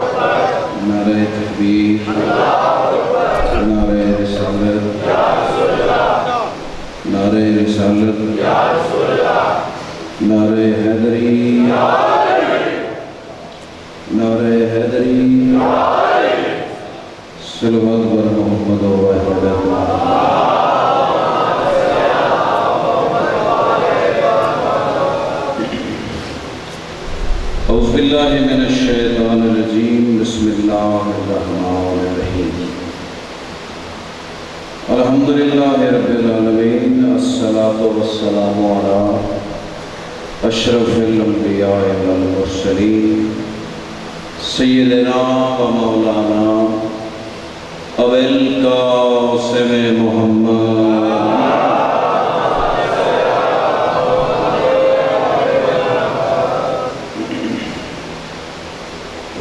نعرہ تکبیر، نعرہ رسالت، نعرہ رسالت، نعرہ حیدری، نعرہ حیدری، صلوات بر محمد و اہل اعوذ باللہ من الشیطان الرجیم، بسم اللہ الرحمن الرحیم۔ الحمدللہ رب العالمین، الصلاۃ والسلام علی اشرف الانبیاء والمرسلین، سیدنا و مولانا ابی القاسم محمد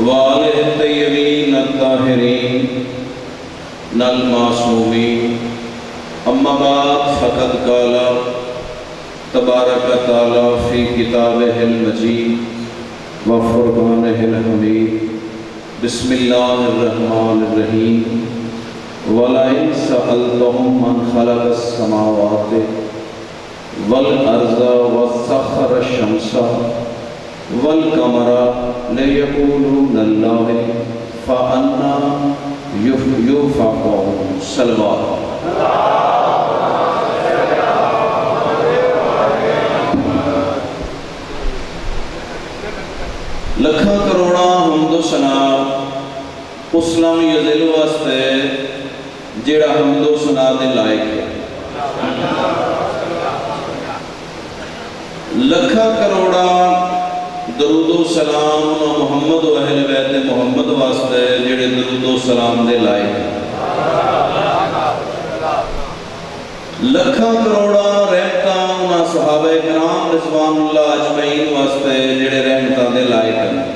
وآلہ الطیبین الطاہرین المعصومین۔ اما بعد فقد قال تبارک تعالی فی کتابہ المجید و فرقانہ الحمید، بسم اللہ الرحمن الرحیم۔ وَلَئِن سَأَلْتَهُم مَّنْ خَلَقَ السَّمَاوَاتِ وَالْأَرْضَ وَسَخَّرَ الشَّمْسَ وَالْقَمَرَ لَيَقُولُنَّ اللَّهُ فَأَنَّىٰ يُؤْفَكُونَ۔ صلوات۔ لکھاں کروڑا حمد و ثنا اس لم یزل واسطے جیڑا حمد و ثنا دے لائق ہے۔ لکھاں کروڑا درود و سلام محمد و اہل بیت محمد واسطے جڑے درود و سلام دے لائق ہیں۔ لکھاں کروڑا رحمتاں انہاں صحابہ کرام رضوان اللہ اجمعین واسطے جڑے رحمتاں دے لائق ہیں۔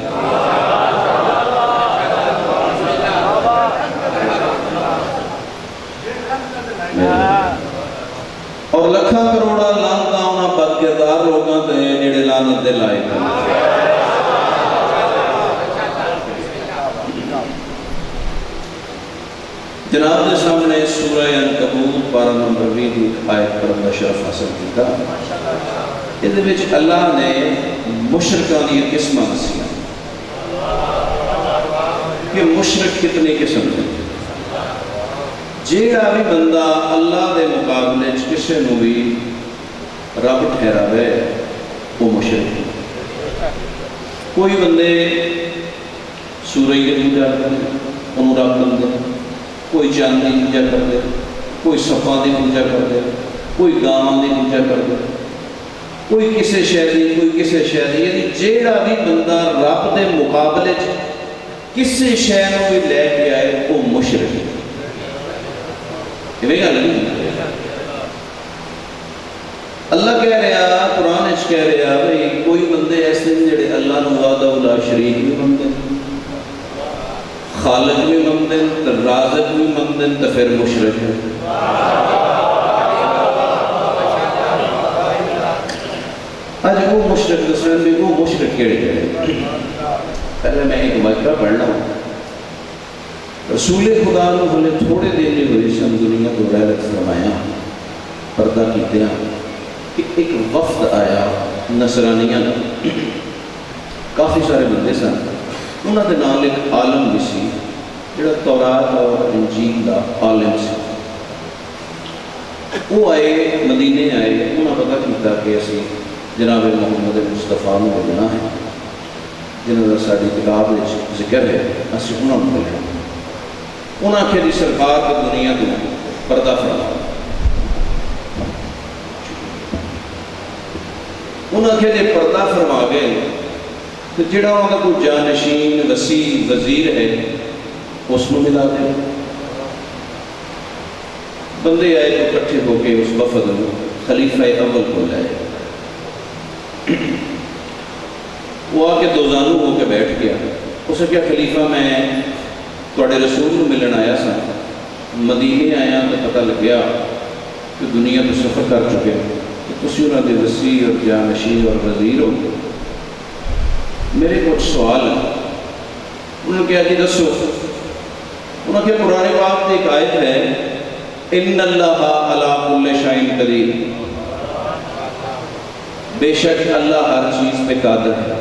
اور لکھاں کروڑا لعنتاں انہاں بدکردار لوگاں تے جڑے لعنت دے لائق ہیں۔ جناب دے سامنے سورہ عنکبوت پارہ نمبر 20 آیت پر شرف حاصل کیتا۔ اس وچ اللہ نے مشرکاں دی قسماں دسیاں کہ مشرک کتنے قسم دے۔ جیڑا بھی بندہ اللہ دے مقابلے کسے نو بھی رب ٹھہراوے وہ مشرک ہے۔ کوئی بندے سورج کی پوجا کرتے انہوں رب بندے، کوئی چاند کی پوجا کرتے، کوئی صفاں کی پوجا کرتے، کوئی گاواں کی پوجا کرتے، کوئی کسے شے دی، کوئی کسے شے دی۔ یعنی جیڑا بھی بندہ رب دے مقابلے کسے شے نو بھی لے کے آئے وہ مشرک ہے۔ یہ گل نہیں، اللہ کہہ رہا، قرآن وچ کہہ رہا بھئی کوئی بندے ایسے ہیں جڑے اللہ نو وحدہ لا شریک بھی منتے ہیں، خالق بھی منتے ہیں، رازق بھی منتے ہیں، تو پھر مشرک ہے۔ آج وہ مشرک دسن بھی وہ مشرک کیڑے کہڑے۔ پہلے میں ایک واقعہ پڑھنا ہوں۔ رسول خدا نے ہلے تھوڑے دن نہیں ہوئے سن دنیا کو غیرت فرمایا، پردہ کیتے ہیں کہ ایک وفد آیا نصرانیاں، کافی سارے بندے سن، انہوں نے نال ایک عالم بھی سی جڑا تورات اور انجیل دا عالم سی۔ وہ آئے، مدینے آئے، انہوں نے پتہ کیتا کہ اسی جناب محمد مصطفیٰ نے بھیجنا ہے، جنہوں نے ساری کتاب وچ ذکر ہے، اسی انہوں نے بھیجنا۔ انہوں نے آخیا جی سرکار کی دنیا تو پردہ فرما۔ انہوں نے آخیا جی پردہ فرما گئے تو جڑا انہوں کا کوئی جانشین وسیع وزیر ہے اس کو ملا دے۔ بندے آئے تو کٹھے ہو کے اس وفد خلیفہ اول کو لائے۔ وہ آ کے دوزانو ہو کے بیٹھ گیا۔ اسے کیا خلیفہ میں تھوڑے رسول کو ملن آیا سا، مدینے آیا تو پتہ لگیا کہ دنیا تو سفر کر چکے تو تسی انہوں نے وسیع اور جانشین اور وزیر ہو۔ میرے کچھ سوال ہیں انہوں نے کہا جی دسو؟ انہوں نے کہا قرآن پاک کی ایک آیت ہے ان اللہ علی کل شیء قدیر، بے شک اللہ ہر چیز پہ قادر ہے۔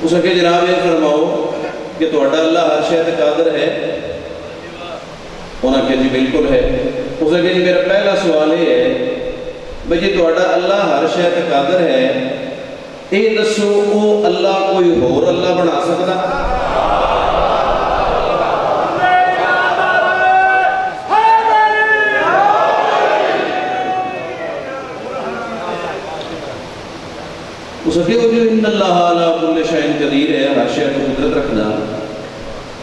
اس نے کہا جناب یہ فرماؤ کہ تہاڈا اللہ ہر شے تے قادر ہے؟ انہوں نے کہا جی بالکل ہے۔ اس نے کہا جی میرا پہلا سوال یہ ہے بھئی جی تہاڈا اللہ ہر شے تے قادر ہے، یہ دسو وہ اللہ کوئی ہور اللہ بنا سکتا؟ اس نے کہا جو ان اللہ علی کل شیء قدیر ہے، ہر شے پر قدرت رکھنا،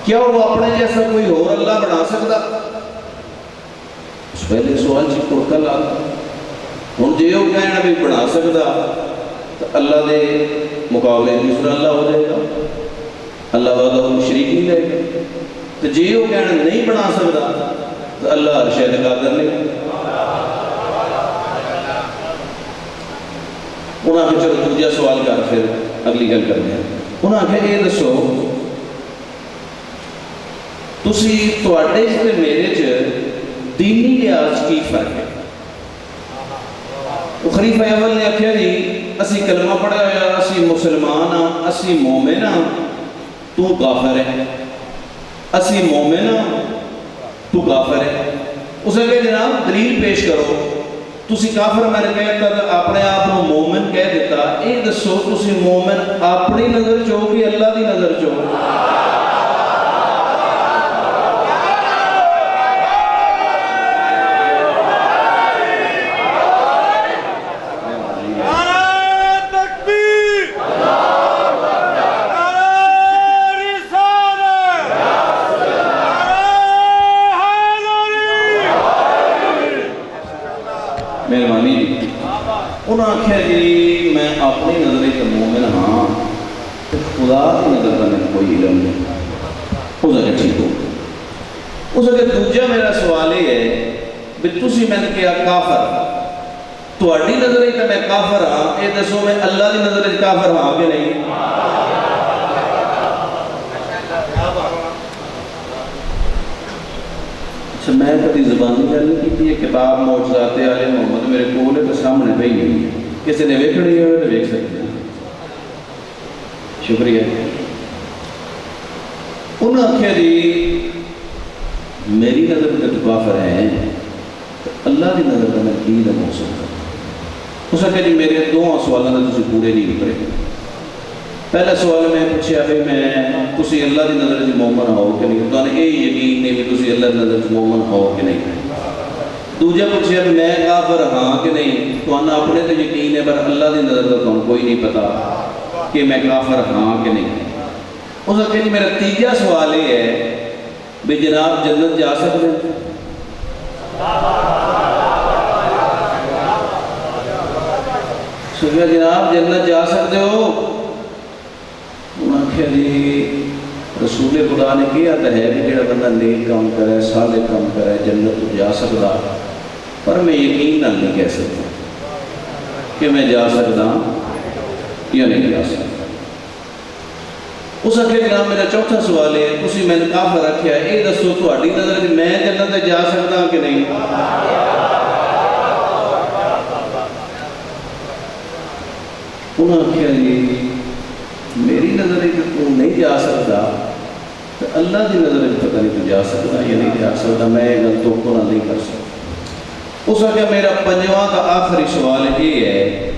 کیا وہ اپنے جیسا کوئی اور اللہ بنا سکتا؟ اس پہلے سوال جی کوڑکا لا ہوں جی وہ کہنا بھی بنا سکتا تو اللہ دے مقابلے دوسرا اللہ ہو جائے گا، اللہ وحدہ شریک نہیں رہے گا۔ تو جی وہ کہنا نہیں بنا سکتا تو اللہ ہر شے تے قادر نہیں۔ انہوں نے چلو دوجا سوال کر پھر اگلی گل کرتے ہیں۔ انہوں نے کہا یہ دسو تسی تواڈے تے میرے چ دینی لحاظ کی فرق ہے؟ وہ خلیفہ اول نے آخیا جی اسی کلمہ پڑھا ہوا، اسی مسلمان ہاں، اسی مومن ہاں، تو کافر ہے، اسی مومن ہاں تو کافر ہے۔ اس نے کہا جناب دلیل پیش کرو، تسی کافر میں نے کہتا اپنے آپ کو مومن کہہ دیتا، یہ دسو تسی مومن اپنی نظر چو کہ اللہ دی نظر چو؟ مہربانی جی۔ انہوں نے آخیا جی میں اپنی نظر ایک مومن ہاں، خدا کی نظر کا میں کوئی علم نہیں۔ اس نے ٹھیک ہو۔ اس نے دوجا میرا سوال یہ ہے بھی تسی میں نے کہا کافر، تہاڈی نظر تو میں کافر ہاں، یہ دسو میں اللہ کی نظر کافر ہاں کہ نہیں؟ اچھا میں کبھی زبانی گل نہیں کی، یہ کتاب معجزات آل محمد میرے کول ہے تو سامنے پئی ہوئی ہے، کسی نے ویکھنی ہوئے تو ویکھ سکتے ہیں۔ شکریہ۔ انہوں نے آخیا جی میری نظر میں تو کافر ہے، تو اللہ کی نظر میں کی نہ ہو سکتا؟ اس نے کہا جی میرے دو سوالوں کا تسی پورے نہیں اترے۔ پہلا سوال میں پوچھا بھی میں تسی اللہ کی نظر میں مومن ہو کہ نہیں، تو یہ یقین نہیں بھی تسی اللہ کی نظر میں مومن ہو کہ نہیں۔ دوجا پوچھا بھی میں کافر ہاں کہ نہیں، تو اپنے تو یقین ہے پر اللہ کی نظر کا کوئی نہیں پتا کہ میں کافر ہاں کہ نہیں۔ اس نے کہا میرا تیجا سوال یہ ہے بھی جناب جنت جا سکتے ہیں؟ سوچا جناب جنت جا سکتے ہو؟ انہوں نے کہا جی رسول خدا نے کہا تو ہے کہ جڑا بندہ نیک کام کرے صالح کام کرے جنت تو جا سکتا، پر میں یقین نہ نہیں کہہ سکتا کہ میں جا سکتا یا نہیں جا سکتا۔ اس نے کہا میرا چوتھا سوال ہے تسی میں نے کافر رکھیا ہے، یہ دسو تہاڈی نظر میں جنت جا سکتا کہ نہیں؟ انہوں نے کہا جی میری نظر کہ تو نہیں جا سکتا، تو اللہ کی نظر پتہ نہیں تو جا سکتا یا نہیں جا سکتا، میں یہ گل تو پورا نہیں کر سکتا۔ اس نے کہا میرا پنجواں کا آخری سوال یہ ہے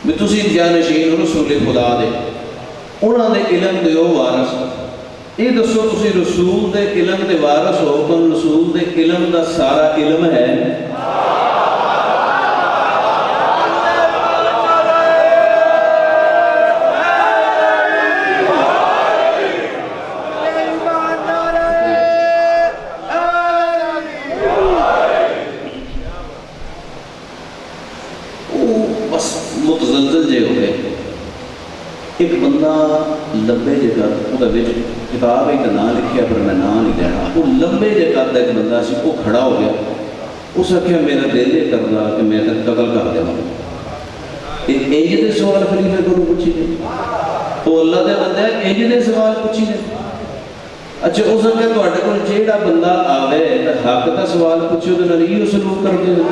بھی تسی جانشین رسول خدا دے، انہوں نے علم دے ہو وارث، یہ دسو تسی رسول دے علم دے وارث ہو، تو رسول دے علم دا سارا علم ہے؟ متزلزل جے ہو گئے۔ ایک بندہ لمبے جگہ وہ کتاب ایک نام لکھیا پر میں نام نہیں دینا، وہ لمبے جگہ کا ایک بندہ سی، وہ کھڑا ہو گیا، اس آخیا میرا دل یہ کرنا کہ میں قتل کر دیا۔ ایک دے سوال خلیفہ کو پوچھی گئی۔ وہ اللہ دے بندے انج دے سوال پوچھی نے. اچھا اس اگے تواڈے کول جیڑا بندہ آوے تے حق دا سوال پوچھو تے نال سلوک کردے ہو.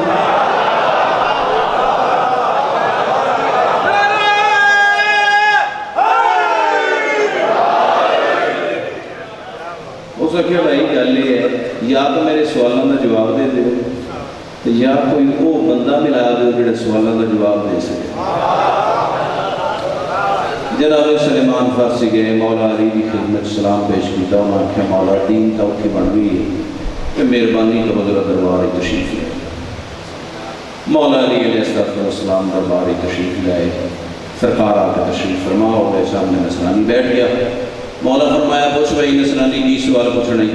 اس اگے بھائی گل یہ ہے یا تو میرے سوالوں کا جواب دے دو یا کوئی وہ بندہ ملا دو جڑے سوالوں کا جواب دے سکے. جناب سلیمان فارسی گئے مولا علی کی خدمت سلام پیش کیا. انہوں نے آخیا مولا دین تو اتنی بن گئی ہے کہ مہربانی کرو ذرا دربار تشریف لے. مولا علی علیہ السلام دربار تشریف لائے. سرکار آ کے تشریف فرما ہو گئے. سامنے نصرانی بیٹھ گیا. مولا فرمایا پوچھ بھائی نصرانی کی سوال پوچھنا ہی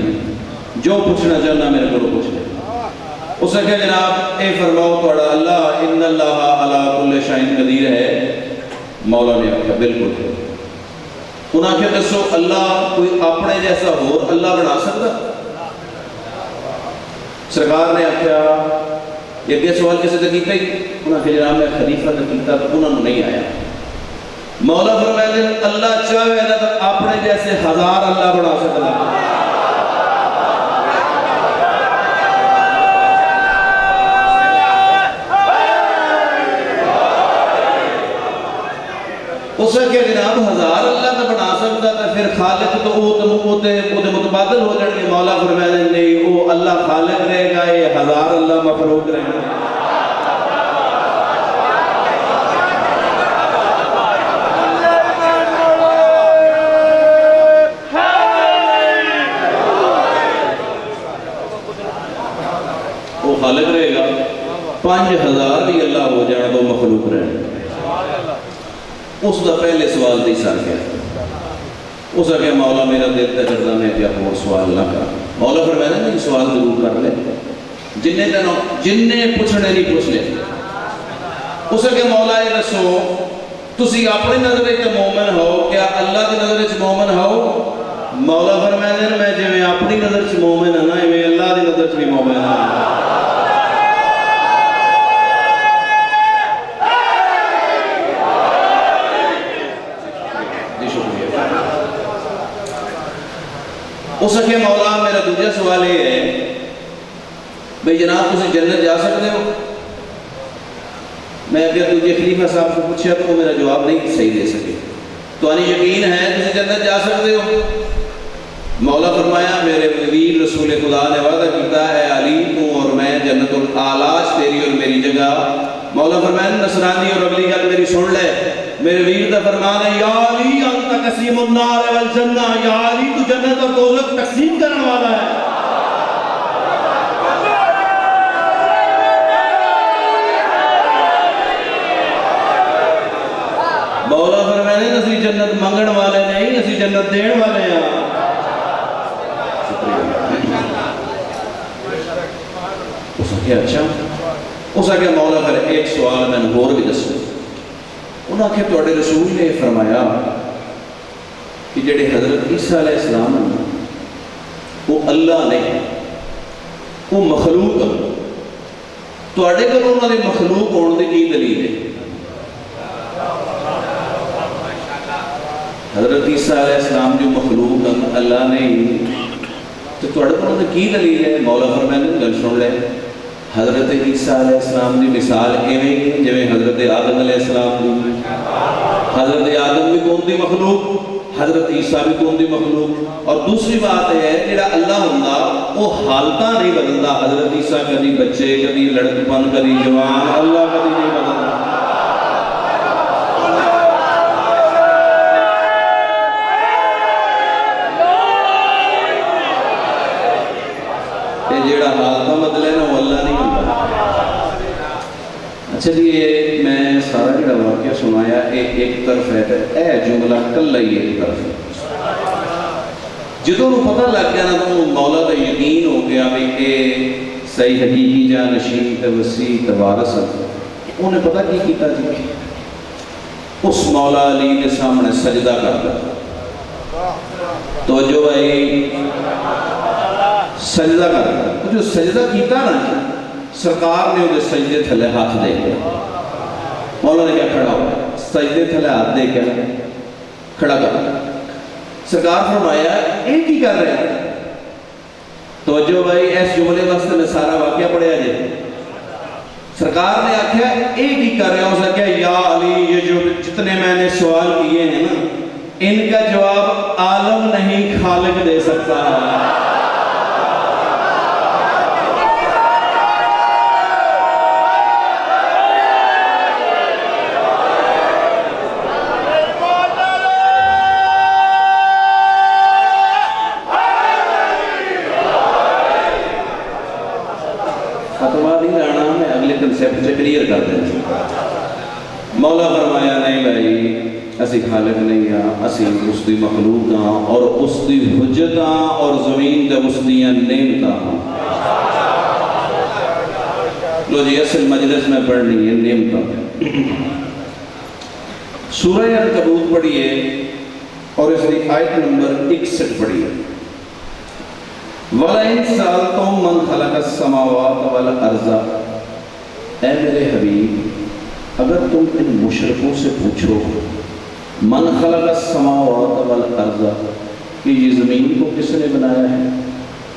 جو پوچھنا چاہنا میرے کو پوچھ لے. اس نے جناب اے فرماؤ تھوڑا اللہ ان اللہ علی کل شیء قدیر ہے. مولا نے آخیا بالکل ہے. انہوں نے آخیا دسو اللہ کوئی اپنے جیسا ہور اللہ بنا سکتا؟ سرکار نے آخیا یہ سوال کسی نے کیتا ہی. انہوں نے آخیا جناب میں خلیفہ نے کیتا تو انہوں نے نہیں آیا. مولا فرمایا اللہ چاہے نا تو اپنے جیسے ہزار اللہ بنا سکتا. اس کے جناب ہزار اللہ کا بنا سکتا تو پھر خالق تو وہ متبادل ہو جائیں گے. مولا فرمایا نہیں وہ اللہ خالق رہے گا یہ ہزار اللہ مخلوق رہے گا. وہ خالق رہے گا 5000 بھی اللہ ہو جائے تو مخلوق رہے گا. اس کا پہلے سوال نہیں سر گیا. اس نے کہا مولا میرا دل تے کردا میں کیا اور سوال نہ کر. مولا فرمایا نہیں سوال ضرور کر لے جننے پوچھنے نہیں پوچھ لے. اس نے کہا مولا یہ دسو تسی اپنی نظر وچ مومن ہو کیا اللہ کی نظر وچ مومن ہو؟ مولا فرمایا میں جویں اپنی نظر وچ مومن ہاں نا ایویں اللہ دی نظر وچ بھی مومن ہاں. اس کے مولا میرا دوسرا سوال یہ ہے بھئی جناب تسی جنت جا سکتے ہو؟ میں اگر تجھے خلیفہ صاحب کو پوچھا تو وہ میرا جواب نہیں صحیح دے سکے. تو انہیں یقین ہے تسی جنت جا سکتے ہو؟ مولا فرمایا میرے ویر رسول خدا نے وعدہ کیتا ہے علی تو اور میں جنت الاعلیٰ تیری اور میری جگہ. مولا فرمایا نصرانی اور اگلی گل میری سن لے. میرے ویر دا فرمان ہے یا علی انت قسیم النار والجنہ. یا علی تو جنت اور دوزخ تقسیم کرنے والا ہے. مولا فرمانے اسی جنت منگن والے نہیں اسی جنت دین والے ہیں. اس نے کہا اچھا. اس نے کہا مولا پھر ایک سوال میں نے اور بھی دسو. انہوں نے کہا توڑے رسول نے فرمایا کہ جڑے حضرت عیسیٰ علیہ السلام ہیں وہ اللہ نہیں وہ مخلوق ہیں. توڑے کو انہوں نے مخلوق ہونے کی دلیل ہے؟ حضرت عیسیٰ علیہ السلام جو مخلوق ہیں اللہ نہیں تو توڑے کو انہوں نے کی دلیل ہے؟ مولا فرمانے گل سن لے. حضرت عیسیٰ علیہ السلام کی مثال ایویں جویں حضرت آدم علیہ السلام کی. حضرت آدم بھی کون دی مخلوق حضرت عیسیٰ بھی کون دی مخلوق. اور دوسری بات ہے جڑا اللہ ہوندا وہ حالتاں نہیں بدلدا. حضرت عیسیٰ کبھی بچے کبھی لڑکپن کبھی جوان اللہ کبھی نہیں بدلدا. جیڑا حالتاں بدلے نا وہ اللہ نہیں ہوتا. اچھا جی یہ میں سارا جڑا واقعہ سنایا ایک طرف ہے اے جملہ کلا ہی ایک طرف ہے. جدوں پتہ لگ گیا نا تو مولا کا یقین ہو گیا بھی کہ صحیح حقیقی جانشین تے وسیع تے وارث. انہیں پتہ کی کیتا جی اس مولا علی کے سامنے سجدہ کرتا. توجہ بھائی سجدہ کرتا. جو سجدہ کیتا نا سرکار نے انہیں سجدے تھلے ہاتھ دے کے مولا نے کیا کھڑا ہوا سجدے تھلے ہاتھ دے کے کھڑا کر سرکار فرمایا یہ کی کر رہے ہیں؟ توجہ بھائی اس جملے واسطے میں سارا واقعہ پڑھیا جائے. سرکار نے آخیا یہ کی کر رہے ہیں؟ اس نے کہا یا علی یہ جو جتنے میں نے سوال کیے ہیں نا ان کا جواب عالم نہیں خالق دے سکتا ہے. کلیئر کر دیں. مولا فرمایا نہیں بھائی اسی خالق نہیں ہاں، اسی اس دی مخلوق ہاں اور اس دی حجت ہاں اور زمین تے اس دیاں نعمتاں ہاں. لو جی اصل مجلس میں پڑھنی ہے نعمتاں. سورہ عنکبوت پڑھیے اور اس کی آیت نمبر 61 پڑھیے. وَلَئِن سَأَلْتُم مَّن خَلَقَ السَّمَاوَاتَ وَالْأَرْضَ، اے میرے حبیب اگر تم ان مشرکوں سے پوچھو من خلق السماوات والارض کہ یہ زمین کو کس نے بنایا ہے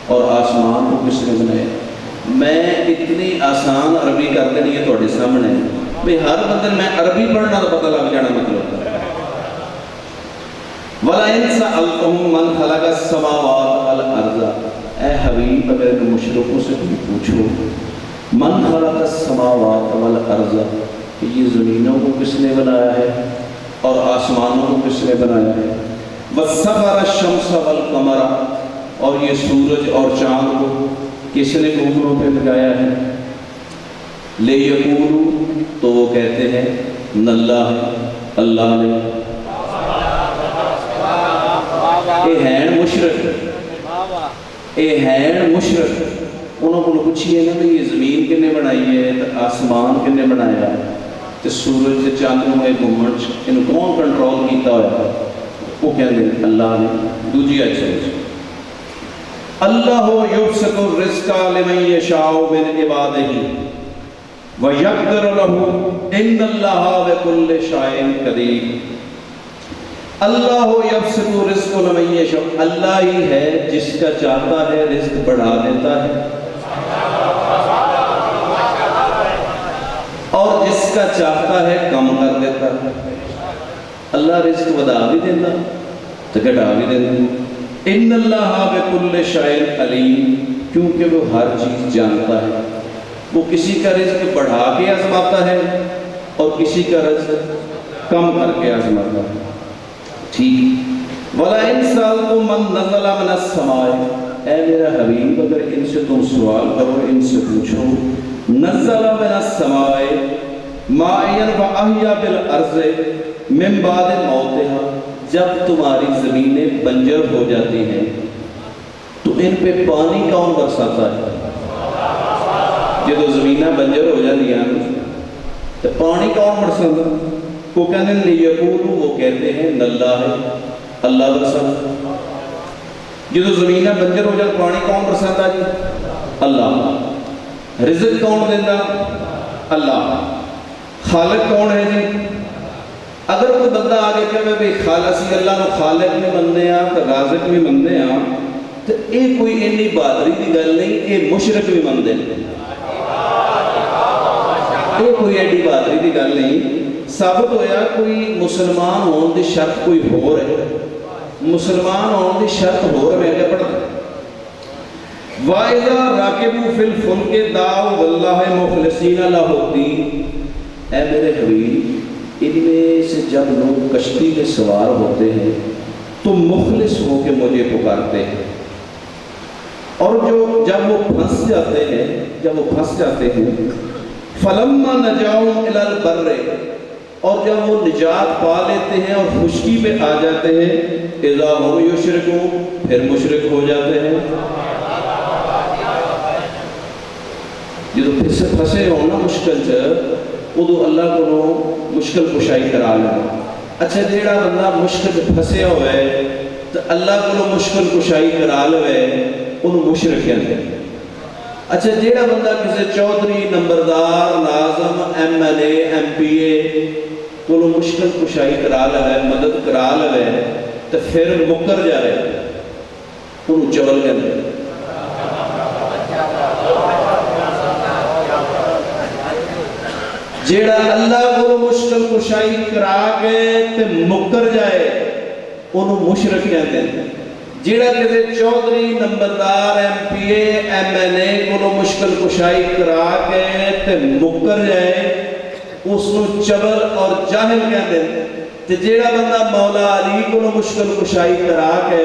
اور آسمان کو کس نے بنایا. میں اتنی آسان عربی کر دینی ہے تھوڑے سامنے بھئی ہر بندے میں عربی پڑھنا تو پتہ لگ جانا مطلب ہے. وَلَئِن سَأَلْتُم مَّن خَلَقَ السَّمَاوَاتَ وَالْأَرْضَ، اے حبیب اگر ان مشرکوں سے تم پوچھو من خلق السماوات والارض کہ یہ زمینوں کو کس نے بنایا ہے اور آسمانوں کو کس نے بنایا ہے. وَسَخَّرَ الشَّمْسَ وَالْقَمَرَ اور یہ سورج اور چاند کو کس نے اوپروں پہ لگایا ہے. لِيَقُولُوا تو وہ کہتے ہیں نَلَّہ اللہ نے. اے ہیں مشرک، اے ہیں مشرک. انہوں کو پوچھئے نا یہ زمین کنے بنائی ہے تو آسمان کنے بنایا ہے تو سورج سے چاند میں گھومن ان کون کنٹرول کیتا ہوا ہے؟ وہ کہتے ہیں اللہ نے. دوسری آیت سمجھ اللہ یبسط الرزق لمن یشاء من عبادہ ویقدر له ان اللہ بكل شیء قدیر. اللہ یبسط الرزق لمن یشاء، اللہ ہی ہے جس کا چاہتا ہے رزق بڑھا دیتا ہے اور جس کا چاہتا ہے کم کر دیتا ہے. اللہ رزق بڑھا بھی دیتا تو گھٹا بھی دیتا. ان اللہ بكل شیء علیم، کیونکہ وہ ہر چیز جانتا ہے. وہ کسی کا رزق بڑھا کے آزماتا ہے اور کسی کا رزق کم کر کے آزماتا ہے. ٹھیک. وَلَئِن سَأَلْتُم مَّن نَزَلَ مِنَ السَّمَاءِ، اے میرا حبیب اگر ان سے تم سوال کرو ان سے پوچھو نزل من السماء ماء فأحیا بالارض من بعد موتها، جب تمہاری زمینیں بنجر ہو جاتی ہیں تو ان پہ پانی کون برساتا ہے؟ جب زمینیں بنجر ہو جاتی ہیں تو پانی کون برساتا؟ وہ کہنے لیقولوا وہ کہتے ہیں اللہ ہے اللہ برساتا. جب زمینیں بنجر ہو جاتی پانی کون برساتا جی؟ اللہ. رزق کون دیتا؟ اللہ. خالق کون ہے جی؟ اگر کوئی بندہ آگے کہے بھئی خالصی اللہ کو خالق میں مندے ہاں تو رازق میں مندے ہاں تو یہ کوئی انی بہادری کی گل نہیں، یہ مشرک بھی مندے ہیں. یہ کوئی ایڈی بہادری کی گل نہیں. ثابت ہویا کوئی مسلمان ہون دی شرط کوئی ہو رہے، مسلمان ہون دی شرط ہو رہے ہیں پڑھتے. وَإِذَا رَاكِبُوا فِي الْفُلْكِ دَعَوْا وَاللَّهِ مُخْلِصِينَ لَهُ الدِّينَ. اے میرے حبیب ان میں سے جب لوگ کشتی میں سوار ہوتے ہیں تو مخلص ہو کے مجھے پکارتے ہیں اور جب وہ پھنس جاتے ہیں فَلَمَّا نَجَاهُمْ إِلَى الْبَرِّ، اور جب وہ نجات پا لیتے ہیں اور خشکی پہ آ جاتے ہیں اِذَا هُمْ يُشْرِكُونَ، پھر مشرک ہو جاتے ہیں. جب پھنسے ہونا مشکل سے ادو اللہ کو مشکل کشائی کرا لینا. اچھا جیڑا بندہ مشکل پھنسے ہوئے تو اللہ کو مشکل کشائی کرا لے انہوں مشرک کہتے ہیں. اچھا جیڑا بندہ کسی چودھری نمبردار ناظم M L A M P A کو مشکل کشائی کرا لے مدد کرا لے تو پھر مکر جائے انہوں چبل کہتے ہیں جیڑا اللہ کو مشکل کشائی کرا کے تے مکر جائے انہوں مشرک کہتے ہیں جیڑا کسی چودھری نمبردار M P A M N A کو مشکل کشائی کرا کے تے مکر جائے اس نو چبل اور جاہل کہتے ہیں تے جیڑا بندہ مولا علی کو مشکل کشائی کرا کے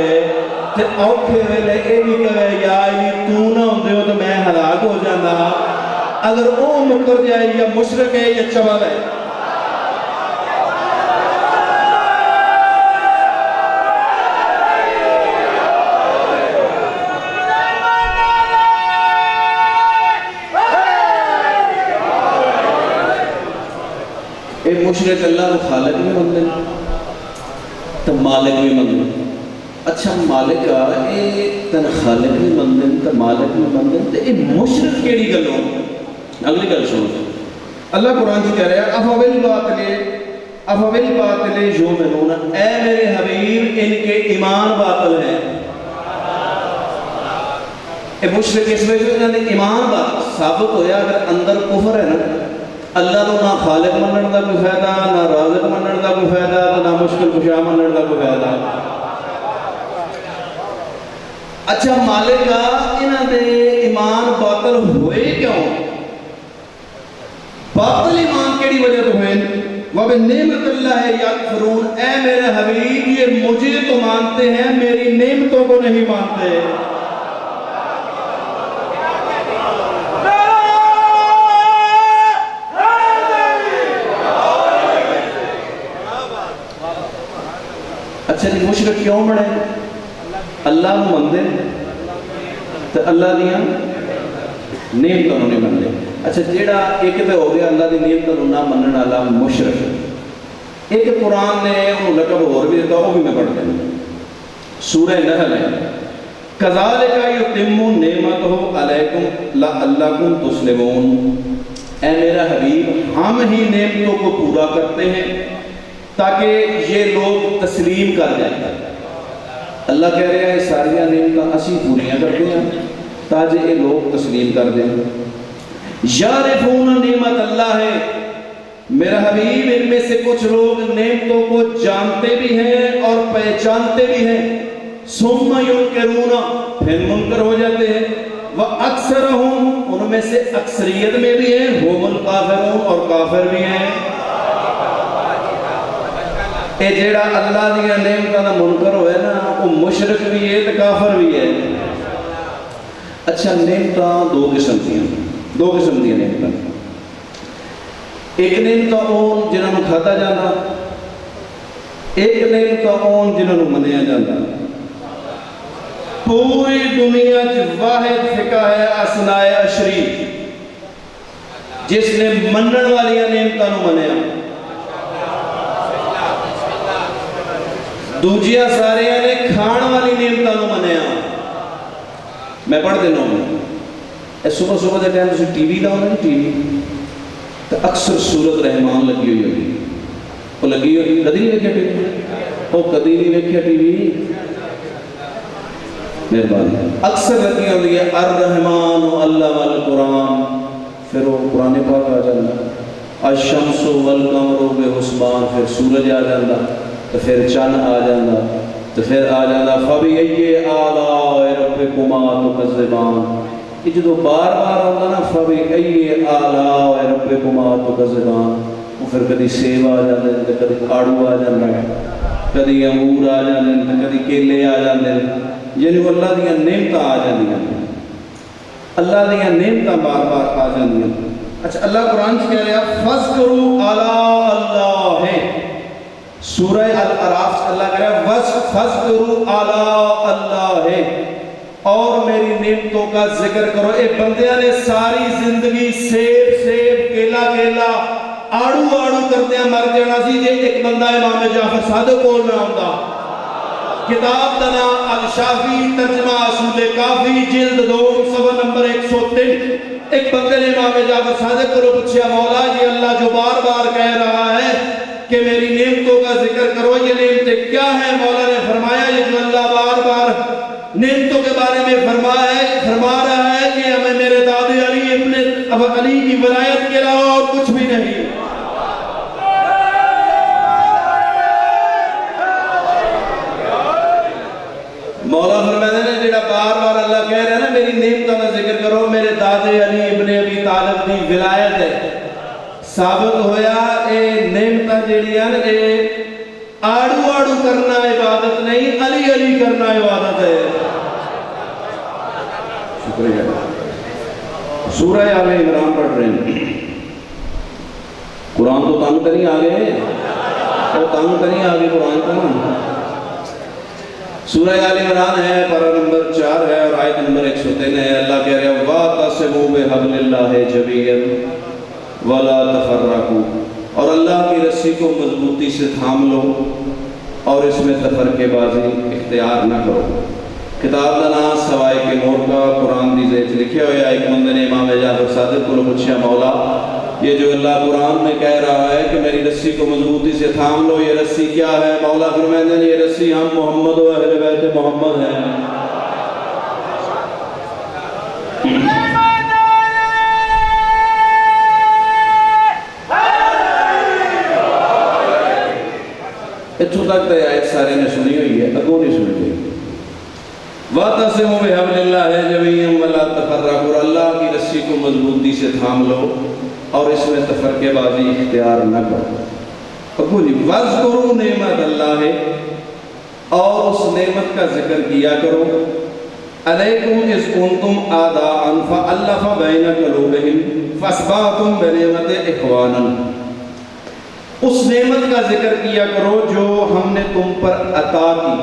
تے اوکھے ویلے اے بھی کہے یا علی تو نہ ہوندے ہو تو میں ہلاک ہو جانا اگر وہ مکر جائے یا مشرک ہے یا چبل ہے اے مشرک اللہ کو خالق بھی مندن تو مالک بھی مندن اچھا مالک اے تن خالق بھی مندن تو مالک بھی مندن تو اے مشرک کیڑی گلوں اگلی گل سنو اللہ قرآن سے کہہ رہا ہے افویل باطل یؤمنون اے میرے حبیب ان کے ایمان باطل ہیں اے مشرک اس میں جو ایمان باطل ثابت ہویا اگر اندر کفر ہے نا اللہ نو نہ خالق منن دا کوئی فائدہ نہ رازق منن دا کوئی فائدہ نہ مشکل کشا منن دا کوئی فائدہ اچھا مالک انہاں دے ایمان باطل ہوئے کیوں باطل ایمان کیڑی وجہ تو ہوئے وَبِنِّعْمَةِ اللَّهِ يَكْفُرُونَ اے میرے حبیب یہ مجھے تو مانتے ہیں میری نعمتوں کو نہیں مانتے اچھا جی مشرک کیوں بڑھے اللہ کو مندے تو اللہ دیا نعمتوں نہیں مندے اچھا جیڑا ایک تو ہو گیا اللہ دی نعمتوں نہ منن والا مشرک ایک قرآن نے انہوں لقب اور بھی دیتا وہ بھی میں پڑھ دیں سورہ نحل ہے کذالک یتم نعمتہ علیکم لعلکم تسلمون اے میرا حبیب ہم ہی نعمتوں کو پورا کرتے ہیں تاکہ یہ لوگ تسلیم کر جائیں اللہ کہہ رہے ہیں ساری نعمتیں اسی پوریاں کرتے ہیں تاکہ یہ لوگ تسلیم کر دیں یعرفون نعمت اللہ ہے میرا حبیب ان میں سے کچھ لوگ نعمتوں کو جانتے بھی ہیں اور پہچانتے بھی ہیں ثم ینکرون پھر منکر ہو جاتے ہیں وَأَكْثَرَهُمْ ان میں سے اکثریت میں بھی ہیں هُمُ الْكَافِرُونَ اور کافر بھی ہیں اے جیڑا اللہ دیا نعمتوں کا منکر ہوئے نا وہ مشرک بھی ہے تو کافر بھی ہے اچھا نعمتاں دو قسم دیا نعمتاں ایک نعمتاں اون جنہوں نے کھاتا جانا ایک نعمتاں اون جنہوں نے منیا جانا پوری دنیا کی واحد فقہ ہے اسنائے عشری جس نے منن والیاں نعمتاں منیا دوجیاں سارے نے کھان والی نعمتوں منیا میں پڑھ دینا ہوں صبح صبح دے ٹائم تسی ٹی وی لاؤ نا ٹی وی تو اکثر سورت رحمان لگی ہوئی ہوگی وہ لگی ہوئی کدی نہیں ویکھیا ٹی وی وہ کدی نہیں ویکھیا ٹی وی مہربانی اکثر لگی ہوئی ہے الرحمن اللہ والقرآن پھر وہ قرآن پاک آ جانا الشمس والقمر بحسبان پھر سورج آ جانا تو پھر چند آ جانا تو پھر آ جانا فَبِأَيِّ آلَاءِ رَبِّكُمَا تُكَذِّبَانِ یہ جو بار بار ہوتا نا فَبِأَيِّ آلَاءِ رَبِّكُمَا تُكَذِّبَانِ وہ پھر کدی سیب آ جاندے تو کدی آڑو آ جاندے کدی انگور آ جاندے تو کدی کیلے آ جاندے یعنی اللہ دیا نعمتاں آ جاندیاں اللہ دیا نعمتاں بار بار آ جاندیاں اچھا اللہ قرآن سے کہہ رہا ہے فَذْكُرُوا آلَاءَ اللَّهِ سورہ الاعراف سے اللہ کہہ رہا ہے فَذْكُرُوا آلَاءَ اللَّهِ اور میری نعمتوں کا ذکر کرو اے بندیاں نے ساری زندگی سیب کیلا آڑو کرتے ہیں مر جانا سی جے ایک بندہ امام جعفر صادق کول نہ ہوندا کتاب دا نام الشافی ترجمہ اصول کافی جلد 2 صفحہ نمبر 103 ایک بندے نے امام جعفر صادق کو پوچھا مولا یہ اللہ جو بار بار کہہ رہا ہے کہ میری نعمتوں کا ذکر کرو. یہ نعمتیں کیا ہیں؟ مولا نے فرمایا یہ جو اللہ بار بار نعمتوں کے بارے میں فرما رہا ہے کہ ہمیں میرے دادے علی ابن علی کی ولایت کے علاوہ اور کچھ بھی نہیں. مولا فرماتے ہیں جڑا بار بار اللہ کہہ رہا ہے نا میری نعمتوں کا ذکر کرو، میرے دادے علی ابن ابی طالب دی ولایت ہے. ثابت ہویا اے نعمتاں جڑیاں اے آڑو آڑو کرنا عبادت نہیں، علی علی کرنا عبادت ہے. شکریہ. سورہ آل عمران پڑھ رہے ہیں. قرآن تو تنگ کریں آگے، تو تنگ کریں آگے قرآن کو نا. سورہ آل عمران ہے، پارہ نمبر 4 ہے اور آیت نمبر 103 ہے. اللہ کہہ رہا ہے وَاعْتَصِمُوا بِحَبْلِ اللَّهِ جَمِيعًا وَلَا تَفَرَّقُوا، اور اللہ کی رسی کو مضبوطی سے تھام لو اور اس میں تفرقے بازی اختیار نہ کرو. کتاب کا نام سوائے کے نور کا قرآن دی زیت لکھے ہوئے. ایک بندے نے امام جعفر صادق کو پوچھا مولا یہ جو اللہ قرآن میں کہہ رہا ہے کہ میری رسی کو مضبوطی سے تھام لو، یہ رسی کیا ہے؟ مولا فرماتے ہیں یہ رسی ہم محمد و اہل بیت محمد ہیں. اتھوں تک تو آیت سارے نے سنی ہوئی ہے، اگوں نہیں سنی ہوئی. وَاعْتَصِمُوا بِحَبْلِ اللَّهِ جَمِيعًا وَلَا تَفَرَّقُوا، اور اللہ کی رسی کو مضبوطی سے تھام لو اور اس میں تفرقے بازی اختیار نہ کرو. اگوں نہیں وَاذْكُرُوا نِعْمَتَ اللَّهِ، اور اس نعمت کا ذکر کیا کرو. عَلَيْكُمْ إِذْ كُنْتُمْ أَعْدَاءً فَأَلَّفَ بَيْنَ قُلُوبِكُمْ فَأَصْبَحْتُمْ بِنِعْمَتِهِ إِخْوَانًا. اس نعمت کا ذکر کیا کرو جو ہم نے تم پر عطا کی.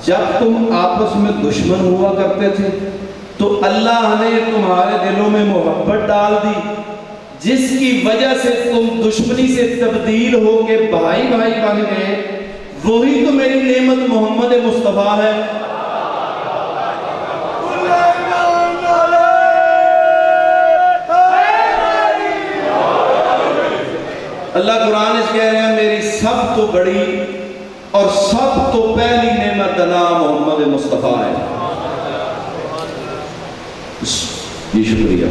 جب تم آپس میں دشمن ہوا کرتے تھے تو اللہ نے تمہارے دلوں میں محبت ڈال دی، جس کی وجہ سے تم دشمنی سے تبدیل ہو کے بھائی بھائی بن گئے. وہی تو میری نعمت محمد مصطفیٰ ہے. اللہ قرآن اس کہہ رہے ہیں میری سب تو بڑی اور سب تو پہلی نعمت کا نام محمد مصطفیٰ ہے. جی شکریہ.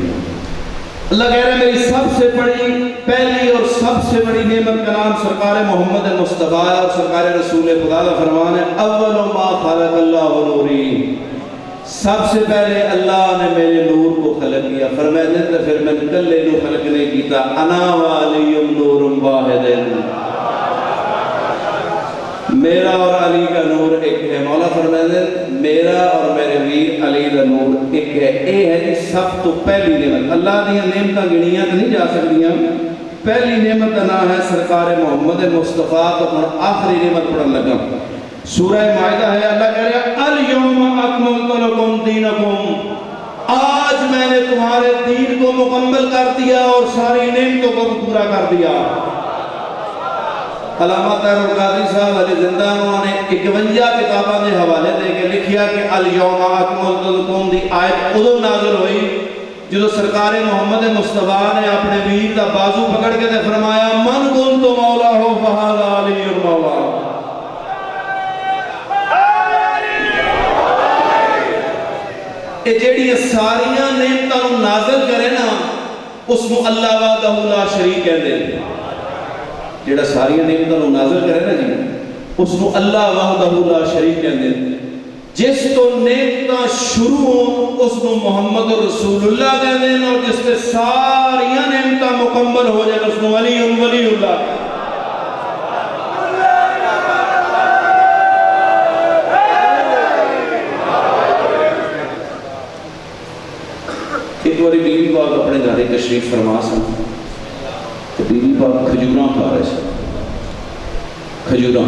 اللہ کہہ رہے ہیں میری سب سے بڑی پہلی اور سب سے بڑی نعمت کا نام سرکار محمد مصطفیٰ ہے. اور سرکار رسول خدا کا فرمان ہے اول ما خلق اللہ نوری، سب سے پہلے اللہ نے میرے نور کو خلق کیا. فرماتے ہیں پھر میں کلے نو خلق نہیں کیتا، انا وعلیم نور واحد، میرا اور علی کا نور ایک ہے. مولا فرماتے ہیں میرا اور میرے ویر علی کا نور ایک ہے. اے ہے کہ سب تو پہلی نعمت اللہ دیا نعمتیں گنیاں نہیں جا سکتیاں. پہلی نعمت کا نام ہے سرکار محمد مصطفیٰ. تو ہم آخری نعمت پڑھن لگا. سورہ مائدہ ہے. اللہ کہہ رہا ہے الیوم اکملت لکم دینکم، آج میں نے تمہارے دین کو مکمل کر دیا اور ساری نعمتوں کو پورا کر دیا. علامہ طاہر القادری صاحب علی زندہ انہوں نے 51 کتابوں کے حوالے دے کے لکھیا کہ الیوم اکملت لکم دی آیت ادو نازل ہوئی جدو سرکار محمد مصطفیٰ نے اپنے ویر کا بازو پکڑ کے تے فرمایا من کنت مولا ہو فہذا علی المولا. یہ جیڑی ساریاں نعمتوں نازل کرے نا اس کو اللہ وحدہ لا شریک کہتے ہیں. جیڑا ساریاں نعمتوں نازل کرے نا جی اس کو اللہ وحدہ لا شریک کہتے ہیں. جس تو نعمتاں شروع ہوں اس کو محمد رسول اللہ کہتے ہیں، اور جس سے ساریاں نعمتاں مکمل ہو جائے اس کو ولی اللہ. ایک باری بیوی پاک اپنے گھر تشریف فرما سن تو بیوی پاک کھجوراں کھا رہے سن. کھجوراں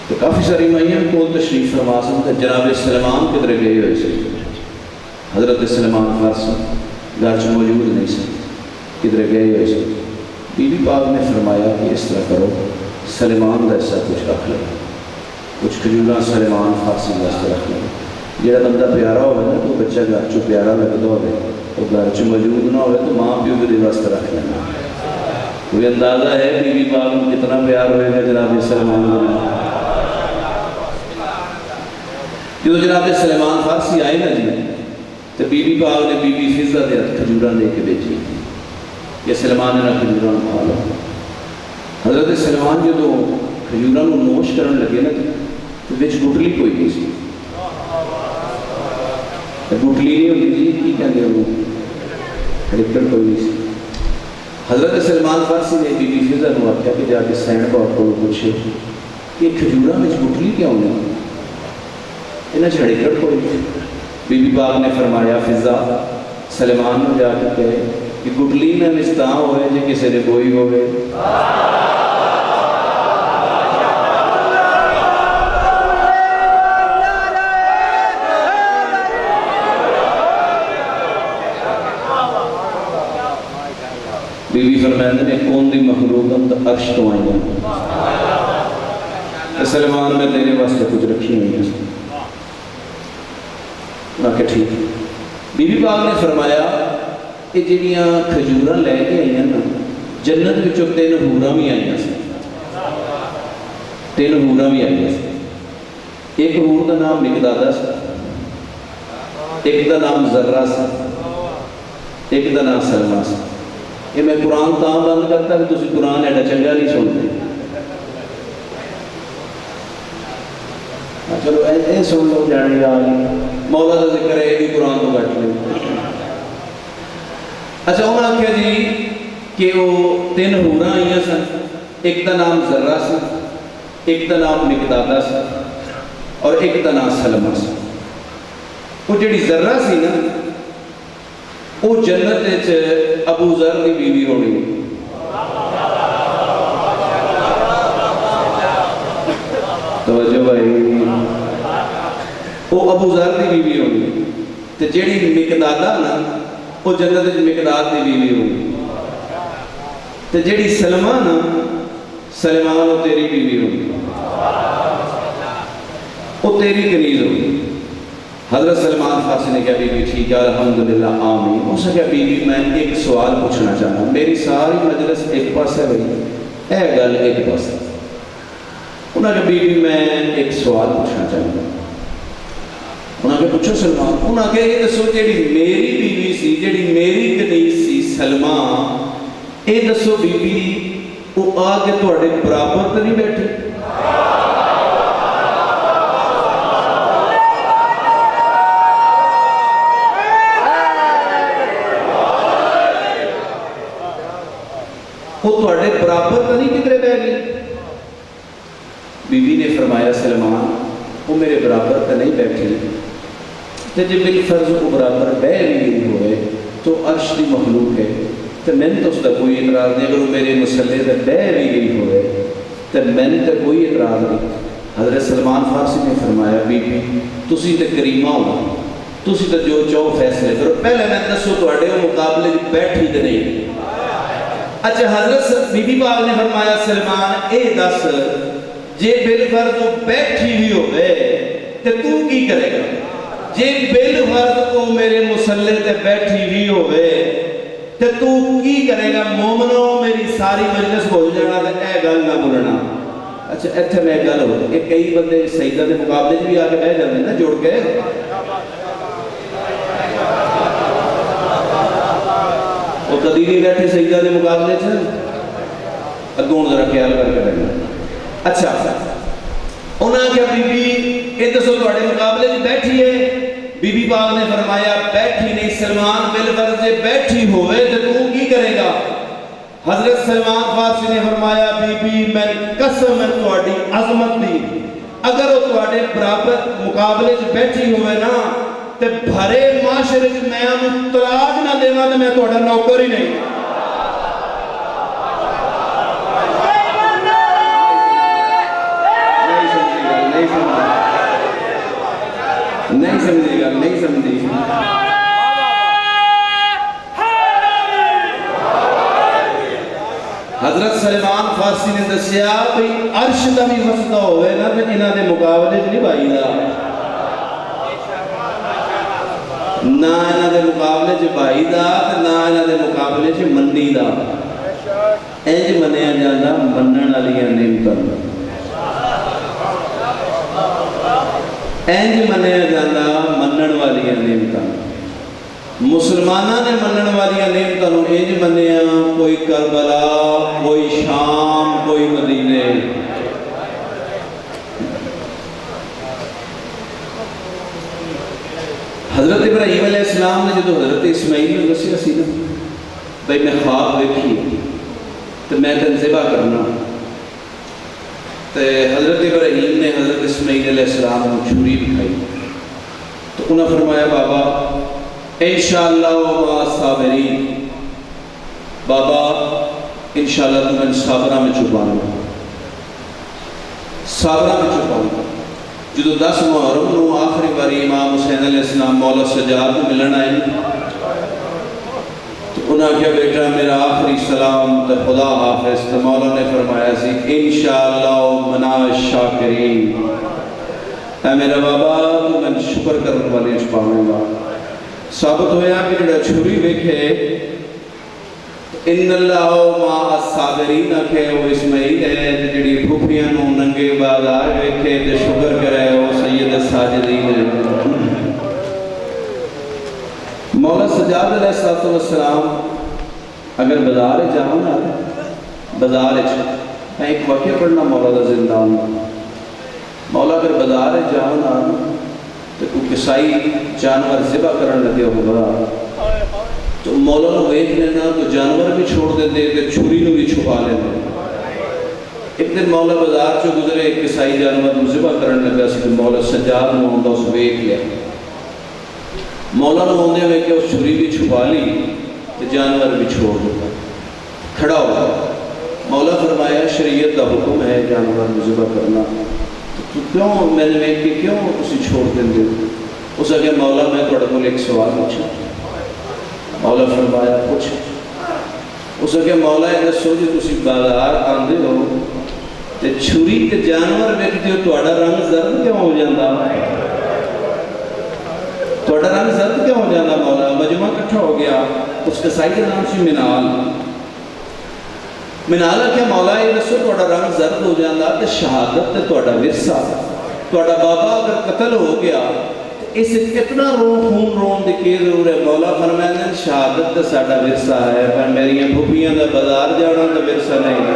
تو کافی ساری مائیاں کو تشریف فرما سن تو جناب سلیمان کدھر گئے ہوئے سے. حضرت سلیمان فارس گھر سے موجود نہیں سن، کدھر گئے ہوئے سے. بیوی پاک نے فرمایا کہ اس طرح کرو سلیمان کا حصہ کچھ رکھ لو، کچھ کھجوراں سلیمان فارسی کا حصہ رکھ لو. جڑا بندہ پیارا ہوئے نا تو بچہ گھر چو پیارا لگتا ہوئے اور گھر چو موجود نہ ہوئے تو ماں پیو کے واسطے رکھ لینا. کوئی اندازہ ہے بی بی پاک کو کتنا پیار ہوئے گا جناب سلیمان کو؟ جو جناب سلیمان فارسی آئے نا جی تو بی بی پاک نے بی بی فضہ دے کھجوراں دے کے بیچی کہ سلیمان نے کھجوراں کھا لو۔ حضرت سلیمان جو کھجوراں کو نوش کرن لگے نا تو بچ گٹلی کوئی نہیں سی، گٹلی نہیں ہوتی جی کی کہتے ہیں وہ ریکڑ کوئی نہیں سی۔ حضرت سلیمان فارسی نے بی بی فضہ کو آخیا کہ جا کے سینڈ باپ کو پوچھے کہ کھجوراں میں گٹلی کیوں نہیں، انہیں چھڑی کر کوئی نہیں۔ بی بی پاک نے فرمایا فضہ سلیمان نے جا کے کہے کہ گٹلی میں مستاں ہوئے جی کسی نے کوئی ہوئے۔ بی بی فرمائندہ نے کون دی مخلوقاں تا عرش تو آئیں سلیمان میں تیرے واسطے کچھ رکھی ہوئی ہے۔ کہ ٹھیک بی بی پاک نے فرمایا کہ جڑیاں کھجوراں لے کے آئی ہیں نا جنت وچوں 3 حوراں بھی آئی ہیں، 3 حوراں بھی آئی ہیں۔ ایک حور کا نام مقدادہ سی، ایک کا نام ذرہ سی، ایک کا نام سلمہ سی۔ یہ میں قرآن تاں بند کرتا کہ تسی قرآن ایڈا چنگا نہیں سنتے۔ چلو اے سن لو جانے آگے مولا کا ذکر ہے، یہ بھی قرآن کو بیٹھ لیں۔ اچھا انہوں نے کہا جی کہ وہ 3 حوراں آئیاں سن، ایک کا نام ذرہ سی، ایک کا نام مقدادہ سی اور ایک کا نام سلمہ سی۔ وہ جڑی ذرہ سی نا وہ جنت ابو ذر دی بیوی ہونی، توجہ بھائی، وہ ابو ذر دی بیوی ہونی، تے جیڑی مقدادہ نا وہ جنت مقداد دی بیوی ہونی، تے جیڑی سلمہ نا سلیمان وہ تیری بیوی ہونی، وہ تیری کنیز ہونی۔ حضرت سلیمان فارسی نے کہا بی بی ٹھیک ہے الحمدللہ آمین۔ اس نے کہا بی بی میں ایک سوال پوچھنا چاہتا ہوں، میری ساری مجلس ایک پاس ہے بھائی، اے گل ایک پاس ہے۔ انہوں نے کہا بی بی میں ایک سوال پوچھنا چاہتا ہوں۔ انہوں نے کہا پوچھو سلمان۔ انہوں نے کہا یہ دسو جیڑی میری بیوی سی، جیڑی میری کنیز سی سلمہ، یہ دسو بی بی وہ آ کے تواڈے برابر تو نہیں بیٹھی؟ وہ تواڈے برابر تو نہیں کدھرے بہ گئی؟ بی بی نے فرمایا سلمان وہ میرے برابر تو نہیں بیٹھی، تے جب بالفرض وہ برابر بہ گئی ہوئے تو عرش دی مخلوق ہے تو میں نے تو اس کا کوئی اعتراض نہیں، اگر وہ میرے مسلے سے بہ بھی گئی ہوئے تو میں نے تو کوئی اعتراض نہیں۔ حضرت سلمان فارسی نے فرمایا بی بی تسی تے کریمہ ہو، تسی تے جو چاہو فیصلے کرو، پہلے میں دسو تواڈے مقابلے بیٹھی تے نہیں۔ اچھا حضرت بی بی پاک نے فرمایا سلمان اے دس جے بالفرض وہ بیٹھی ہوئی ہوئے تے تو کی کرے گا؟ جے بالفرض وہ میرے مسلے تے بیٹھی ہوئی ہوئے تے تو کی کرے گا؟ مومنو میری ساری مجلس بھول جانا تے اے گل نہ بھولنا۔ اچھا ایتھے میں گل ہو کہ کئی بندے سجدہ دے مقابلے بھی آ کے بیٹھ جاتے ہیں نا جوڑ کے، وہ کدی نہیں بیٹھے سجدہ دے مقابلے سے، اگوں ذرا خیال کر کے بیٹھنا۔ اچھا انہوں نے کہا بی بی یہ دسو تواڈے مقابلے میں بیٹھی ہے؟ بی بی پاک نے فرمایا بیٹھی نہیں سلمان بالفرض بیٹھی ہوئے تو تو کی کرے گا؟ حضرت سلمان فارسی نے فرمایا بی بی میں قسم ہے تواڈی عظمت دی، اگر وہ تواڈے برابر مقابلے میں بیٹھی ہوئے نا تے بھرے معاشرے میں انہوں طلاق نہ دینا تو میں تواڈا نوکر ہی نہیں۔ نہیں سمجھے گا، نہیں سمجھے گا۔ حضرت سلیمان فارسی نے دسیا بھئی عرش دا بھی مسئلہ ہوئے نا تو انہاں دے مقابلے نہیں بھائی دا، نہ انہاں دے مقابلے چ بھائی دا نہ انہاں دے مقابلے چ منی دا۔ ਇੰਜ ਮੰਨਿਆ ਜਾਂਦਾ ਮੰਨਣ ਵਾਲੀਆਂ ਨਿਯਮਤਾਂ ਨੂੰ, ਇੰਜ ਮੰਨਿਆ ਜਾਂਦਾ ਮੰਨਣ ਵਾਲੀਆਂ ਨਿਯਮਤਾਂ ਨੂੰ। ਮੁਸਲਮਾਨਾਂ ਨੇ ਮੰਨਣ ਵਾਲੀਆਂ ਨਿਯਮਤਾਂ ਨੂੰ ਇੰਜ ਮੰਨਿਆ, ਕੋਈ ਕਰਬਲਾ, ਕੋਈ ਸ਼ਾਮ, ਕੋਈ ਮਦੀਨੇ। حضرت ابراہیم علیہ السلام نے جدو حضرت اسماعیل نے دسیا سی نا بھائی میں خواب دیکھی تو میں تین ذبح کرنا، تو حضرت ابراہیم نے حضرت اسماعیل علیہ السلام کو چھری دکھائی، تو انہوں نے فرمایا بابا انشاءاللہ وما صابرین، بابا انشاءاللہ تمہیں صابرہ میں چھپانا، صابرہ میں چھپانا۔ جدو 10 محرم نو آخری باری امام حسین علیہ السلام مولا سجاد کو ملن آئے، تو انہوں نے کہا بیٹا میرا آخری سلام تو خدا حافظ، تو مولا نے فرمایا سی انشاءاللہ منا شاکرین، اے میرا بابا تو میں شکر کرنے والے چھپاؤں گا۔ ثابت ہویا کہ جڑا چھری ویکھے ان اللہ ما الصابرین کہ وہ اسماعیل ہے، جڑی بھوکیاں نو ننگے بازار ویکھے تے شکر کرے وہ سید الساجدین ہے۔ مولا سجاد علیہ السلام اگر بازار جاؤں نا، بازار میں ایک واقعہ پڑھنا مولا دا زندان، مولا اگر بازار جاؤں نا تو کوئی کسائی جانور ذبح کرنے لگے ہوگا تو مولا نو ویکھ لینا تو جانور بھی چھوڑ دیتے کہ چھری نو بھی چھپا لینا۔ ایک دن مولا بازار چو گزرے، ایک کسائی جانور نو ذبح کرنے لگا سی، مولا سجاد نو آندا اس ویکھ لیا، مولا نو آندے ہوئے کہ اس چھری بھی چھپا لی تو جانور بھی چھوڑ دیا، کھڑا ہوا۔ مولا فرمایا شریعت کا حکم ہے جانور نو ذبح کرنا، تو کیوں میں نے ویکھ کے کیوں تسی چھوڑ دیندے ہو؟ اس نے کہا مولا میں تہاڈے کول ایک سوال پوچھاں۔ مولا فرمایا پوچھ۔ اس نے کہا مولا یہ دسو جی تسی بازار آندے ہو تے چھری تے جانور ویکھدے ہو تہاڈا رنگ زرد کیوں ہو جاندا؟ تہاڈا رنگ زرد کیوں ہو جاندا مولا؟ مجمع اکٹھا ہو گیا، اس کسائی کا نام سی منال۔ منال کیا مولا یہ دسو تہاڈا رنگ زرد ہو جاندا تے شہادت تے تہاڈا ورثہ، تہاڈا بابا اگر قتل ہو گیا اس کتنا خون رون دی کی ضرور ہے؟ مولا فرمایا شہادت تے ساڈا ورثہ ہے، پر میری بھوپیاں دا بازار جانا تو ورثہ نہیں ہے۔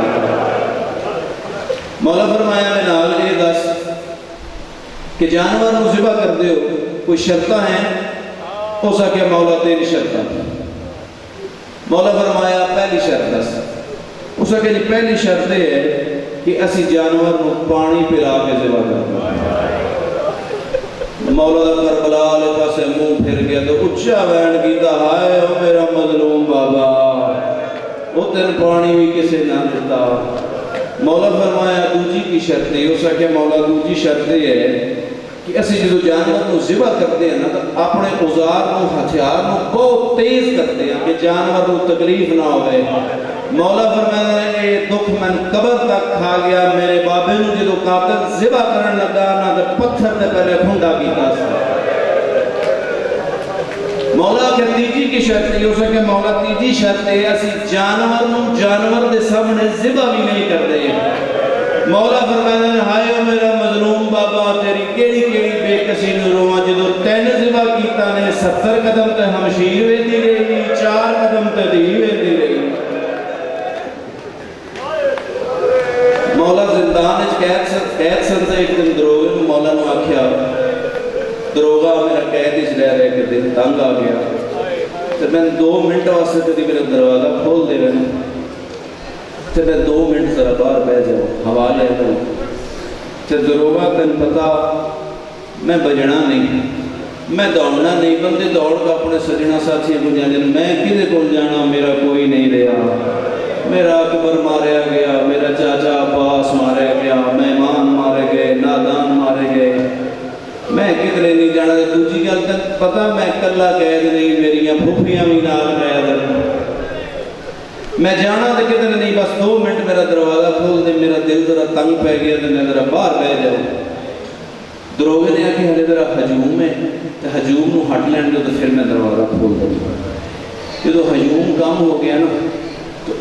مولا فرمایا منال یہ دس کہ جانور نو ذبح کر دیو کوئی شرطاں ہیں؟ اس نے کہا مولا 3 شرطاں۔ مولا فرمایا پہلی شرط دس۔ اس نے کہا جی پہلی شرط یہ ہے کہ اسی جانور نو پانی پلا کے ذبح کرنا۔ مولا دا کربلا والے پاسے منہ پھر گیا تو اچھا بین کیتا ہائے او میرا مظلوم بابا، وہ تین پانی بھی کسے نہ دیتا۔ مولا فرمایا دوجی کی شرط ہے، اس نے مولا دوجی شرط ہے کہ اسی جدو جانور نو ذبح کرتے ہیں نا تو اپنے اوزار نو ہتھیار نو بہت تیز کرتے ہیں کہ جانور نو تکلیف نہ ہوئے۔ مولا فرمایا یہ دکھ میں قبر تک کھا گیا، میرے بابے نو جدو قاتل ذبح کرن لگا نا تو پتھر دے پہلے پھنڈا کیتا سا۔ مولا کہ تیجی کی شرط ہے، اسے کہ مولا تیجی شرط ہے اسی جانور دے سامنے ذبح بھی نہیں کرتے ہیں۔ مولا فرمایا ہائے او میرا مظلوم بابا تیری کیڑی کیڑی بے کسی نو رواں جدو تین ذبح کیتا نے 70 قدم تے ہمشیر ویندی رہی، 4 قدم تے دھی ویندی رہی۔ مولا زندان قید سن سے ایک دن دروگے مولا نو آکھیا دروگا میرا قید اس لے رہے کہ دن تنگ آ گیا تو میں 2 منٹ واسطے کدی میرا دروازہ کھول دے رہے تو میں 2 منٹ ذرا باہر بہ جاؤں ہوا لے رہا تو دروگا تن پتا میں بجنا نہیں، میں دوڑنا نہیں، بندے دوڑ کا اپنے سجنا ساتھیاں کو جانے میں کدے کو جانا میرا کوئی نہیں رہا، میرا اکبر ماریا گیا، میرا چاچا عباس ماریا گیا، مہمان مارے گئے، نادان مارے گئے، میں کدھرے نہیں جانا۔ دوسری گل تک پتا میں کلا قید نہیں، میری پھوپھیاں بھی نال قید ہیں، میں جانا تو کدھر نہیں، بس 2 منٹ میرا دروازہ کھول دے، میرا دل ذرا تنگ پہ گیا تو میں ذرا باہر بہ جاؤں۔ دروگے نے آکھے ہلے ذرا ہجوم ہے تو ہجوم نو ہٹ لین دو تو پھر میں دروازہ کھول دوں۔ جدو ہجوم کم ہو گیا نا تو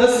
10